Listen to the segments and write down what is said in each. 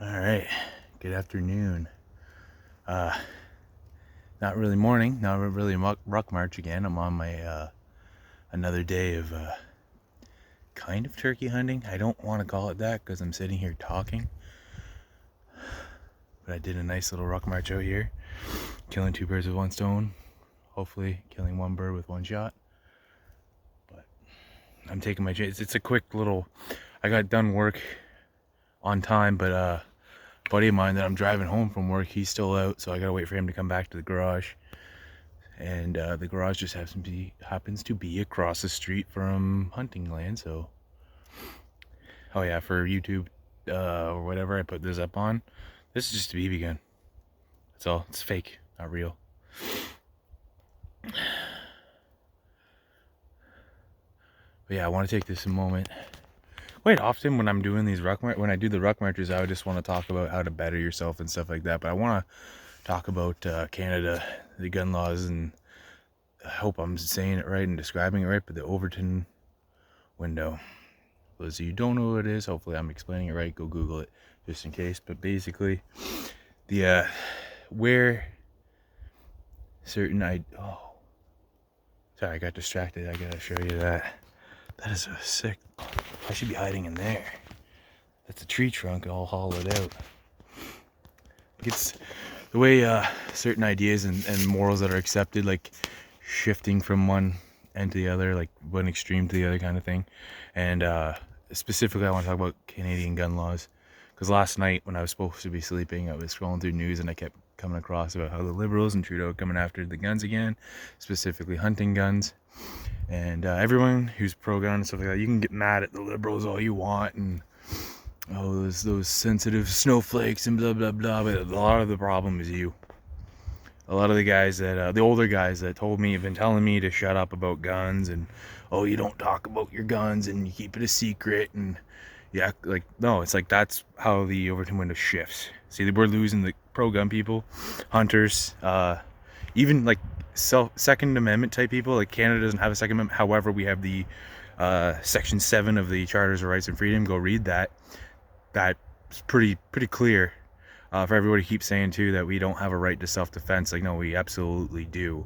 All right, good afternoon. Uh, Not really morning, not really ruck march again. I'm on my another day of kind of turkey hunting. I don't want to call it that because I'm sitting here talking, but I did a nice little ruck march out here, killing two birds with one stone. Hopefully, killing one bird with one shot. But I'm taking my chance. It's a quick little. I got done work on time, but buddy of mine that I'm driving home from work, he's still out, so I gotta wait for him to come back to the garage. And the garage just happens to be across the street from hunting land. So, oh yeah, for YouTube or whatever I put this up on, this is just a BB gun. That's all. It's fake, not real. But yeah, I want to take this a moment. Quite often when I'm doing these when I do the ruck marches, I would just want to talk about how to better yourself and stuff like that. But I want to talk about Canada, the gun laws, and I hope I'm saying it right and describing it right. But the Overton window. Those of you who don't know what it is, hopefully I'm explaining it right. Go Google it just in case. But basically, the where certain sorry, I got distracted. I gotta show you that. That is a sick. I should be hiding in there. That's a tree trunk all hollowed out. It's the way certain ideas and morals that are accepted, like shifting from one end to the other, like one extreme to the other kind of thing. And specifically I want to talk about Canadian gun laws, because last night when I was supposed to be sleeping, I was scrolling through news and I kept coming across about how the Liberals and Trudeau are coming after the guns again, specifically hunting guns. And everyone who's pro-gun and stuff like that, you can get mad at the Liberals all you want, and those sensitive snowflakes and blah blah blah, but a lot of the problem is you. A lot of the guys that the older guys that have been telling me to shut up about guns, and you don't talk about your guns and you keep it a secret, and yeah, like, no, it's like that's how the Overton window shifts. See, we're losing the pro-gun people, hunters, even like Second Amendment type people. Like, Canada doesn't have a Second Amendment, however we have the Section 7 of the Charters of Rights and Freedom. Go read that. That's pretty clear. For everybody to keep saying too that we don't have a right to self-defense, like, no, we absolutely do.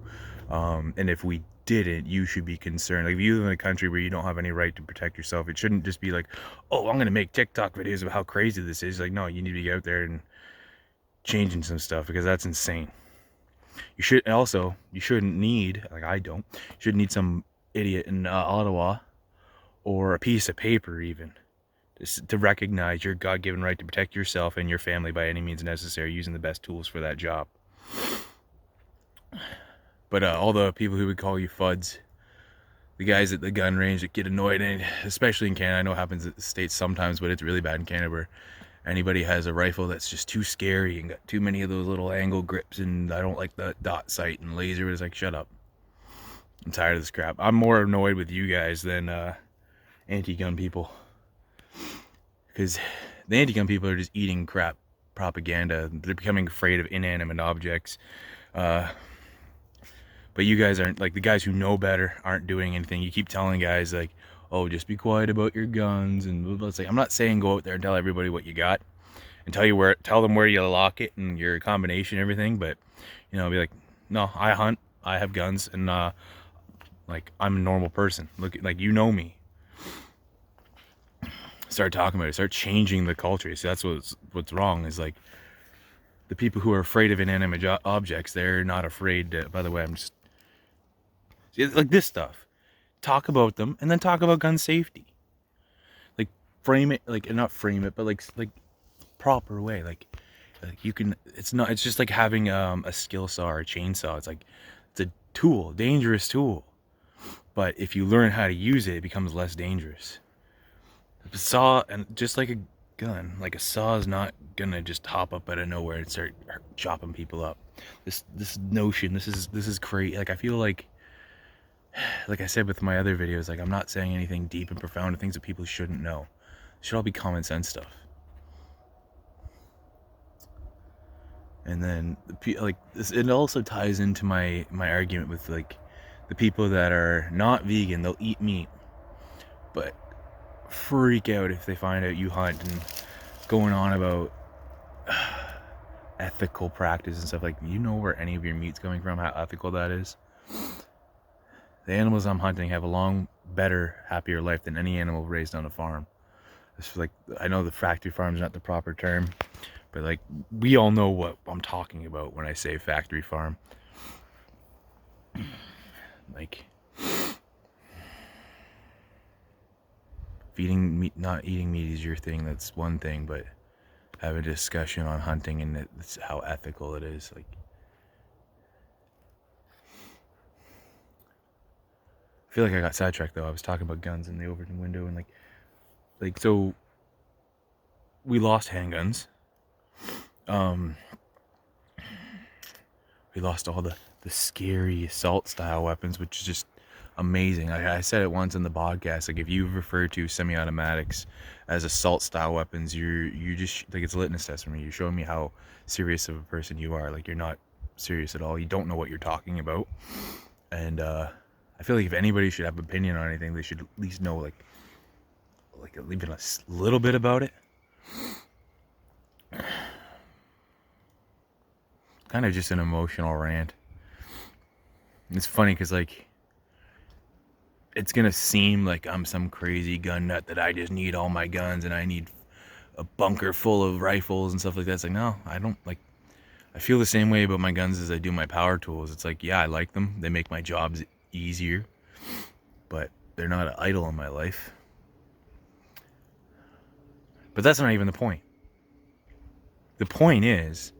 And if we didn't, you should be concerned. Like, if you live in a country where you don't have any right to protect yourself, it shouldn't just be like, oh, I'm gonna make TikTok videos of how crazy this is. Like, no, you need to get out there and changing some stuff, because that's insane. You shouldn't need, like, I don't, you shouldn't need some idiot in Ottawa or a piece of paper even to recognize your God-given right to protect yourself and your family by any means necessary, using the best tools for that job. But all the people who would call you FUDs, the guys at the gun range that get annoyed, and especially in Canada, I know it happens at the States sometimes, but it's really bad in Canada, where anybody has a rifle that's just too scary and got too many of those little angle grips, and I don't like the dot sight and laser. It's like, shut up. I'm tired of this crap. I'm more annoyed with you guys than anti-gun people, because the anti-gun people are just eating crap propaganda. They're becoming afraid of inanimate objects. But you guys aren't, like, the guys who know better aren't doing anything. You keep telling guys, like, oh, just be quiet about your guns and blah, blah. It's like, I'm not saying go out there and tell everybody what you got and tell them where you lock it and your combination and everything, but, be like, no, I hunt, I have guns, and like, I'm a normal person. Look, like, me. Start talking about it. Start changing the culture. See, that's what's wrong, is like, the people who are afraid of inanimate objects, they're not afraid to, by the way, I'm just, like, this stuff, talk about them, and then talk about gun safety. Like, frame it, like, not frame it, but like proper way. Like you can, it's just like having a skill saw or a chainsaw. It's like, it's a tool, dangerous tool, but if you learn how to use it, it becomes less dangerous. A saw, and just like a gun, like, a saw is not gonna just hop up out of nowhere and start chopping people up. This notion, this is crazy. Like, I feel like I said with my other videos, like, I'm not saying anything deep and profound, or things that people shouldn't know. It should all be common sense stuff. And then, like, this, it also ties into my argument with, like, the people that are not vegan. They'll eat meat, but freak out if they find out you hunt, and going on about ethical practice and stuff, like, you know where any of your meat's coming from, how ethical that is. The animals I'm hunting have a long, better, happier life than any animal raised on a farm. It's like, I know the factory farm is not the proper term, but like, we all know what I'm talking about when I say factory farm. Like, feeding meat, not eating meat is your thing, that's one thing, but have a discussion on hunting and it's how ethical it is. Like, I feel like I got sidetracked though. I was talking about guns in the Overton window, and like so we lost handguns. We lost all the scary assault style weapons, which is just amazing. I said it once in the podcast, like, if you refer to semi-automatics as assault style weapons, you just, like, it's a litmus test for me. You're showing me how serious of a person you are. Like, you're not serious at all. You don't know what you're talking about. And I feel like if anybody should have an opinion on anything, they should at least know like even a little bit about it. Kind of just an emotional rant. It's funny because, like, it's gonna seem like I'm some crazy gun nut that I just need all my guns and I need a bunker full of rifles and stuff like that. It's like, no, I don't. Like, I feel the same way about my guns as I do my power tools. It's like, yeah, I like them. They make my jobs easier, but they're not an idol in my life. But that's not even the point. The point is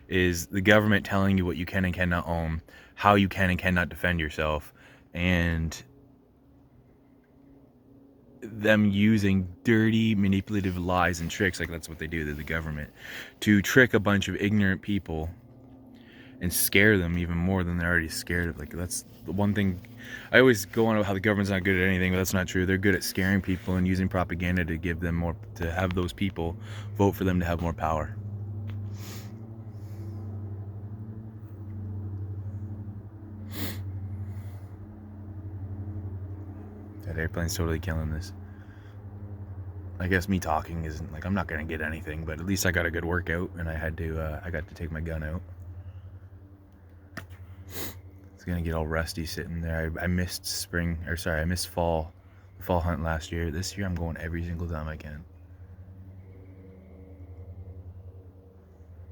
the government telling you what you can and cannot own, how you can and cannot defend yourself, and them using dirty, manipulative lies and tricks, like that's what they do to the government, to trick a bunch of ignorant people and scare them even more than they're already scared of. Like, that's the one thing I always go on about, how the government's not good at anything, but that's not true. They're good at scaring people and using propaganda to give them more, to have those people vote for them to have more power. That airplane's totally killing this. I guess me talking isn't, like, I'm not gonna get anything, but at least I got a good workout, and I got to take my gun out. It's gonna get all rusty sitting there. I missed I missed the fall hunt last year. This year I'm going every single time I can.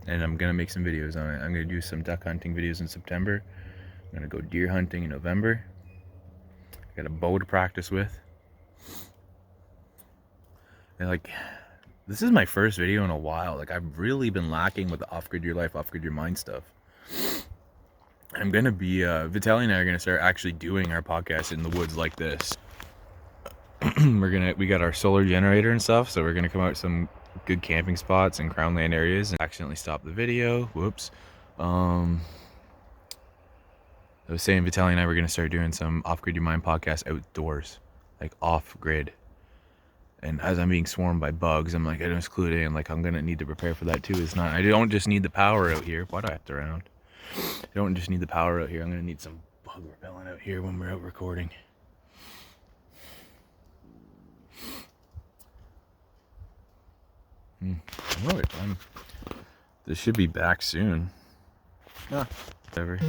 And I'm gonna make some videos on it. I'm gonna do some duck hunting videos in September. I'm gonna go deer hunting in November. I got a bow to practice with. And, like, this is my first video in a while. Like, I've really been lacking with the off-grid your life, off-grid your mind stuff. I'm gonna be Vitaly and I are gonna start actually doing our podcast in the woods like this. We got our solar generator and stuff, so we're gonna come out with some good camping spots and crown land areas. And accidentally stopped the video. Whoops. I was saying Vitaly and I were gonna start doing some off-grid your mind podcast outdoors, like off-grid. And as I'm being swarmed by bugs, I'm like, I don't clue it in. Like, I'm gonna need to prepare for that too. It's not. I don't just need the power out here. Why do I have to round? I don't just need the power out here. I'm gonna need some bug repellent out here when we're out recording. Alright, this should be back soon. Whatever.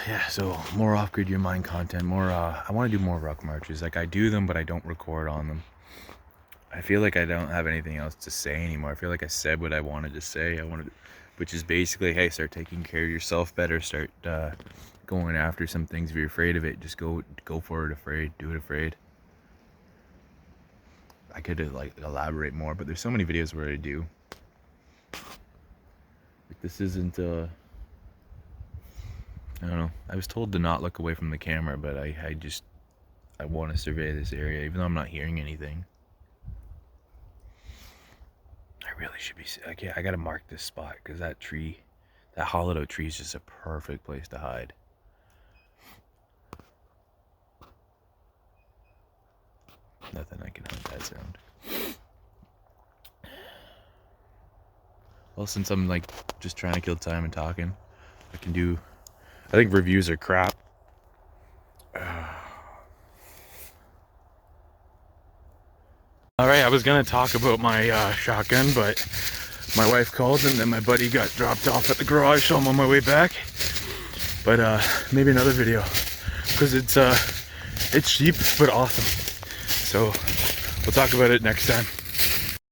Yeah, so more off-grid your mind content. More. I want to do more ruck marches. Like, I do them, but I don't record on them. I feel like I don't have anything else to say anymore. I feel like I said what I wanted to say. Which is basically, hey, start taking care of yourself better. Start going after some things. If you're afraid of it, just go for it. Afraid, do it afraid. I could like elaborate more, but there's so many videos where I do. Like, this isn't. I don't know. I was told to not look away from the camera, but I want to survey this area, even though I'm not hearing anything. I really should be, like, yeah, I gotta mark this spot, because that hollowed out tree is just a perfect place to hide. Nothing I can hunt that sound. Well, since I'm like just trying to kill time and talking, I think reviews are crap. Alright, I was gonna talk about my shotgun, but my wife called and then my buddy got dropped off at the garage, so I'm on my way back. But maybe another video, because it's cheap but awesome. So we'll talk about it next time.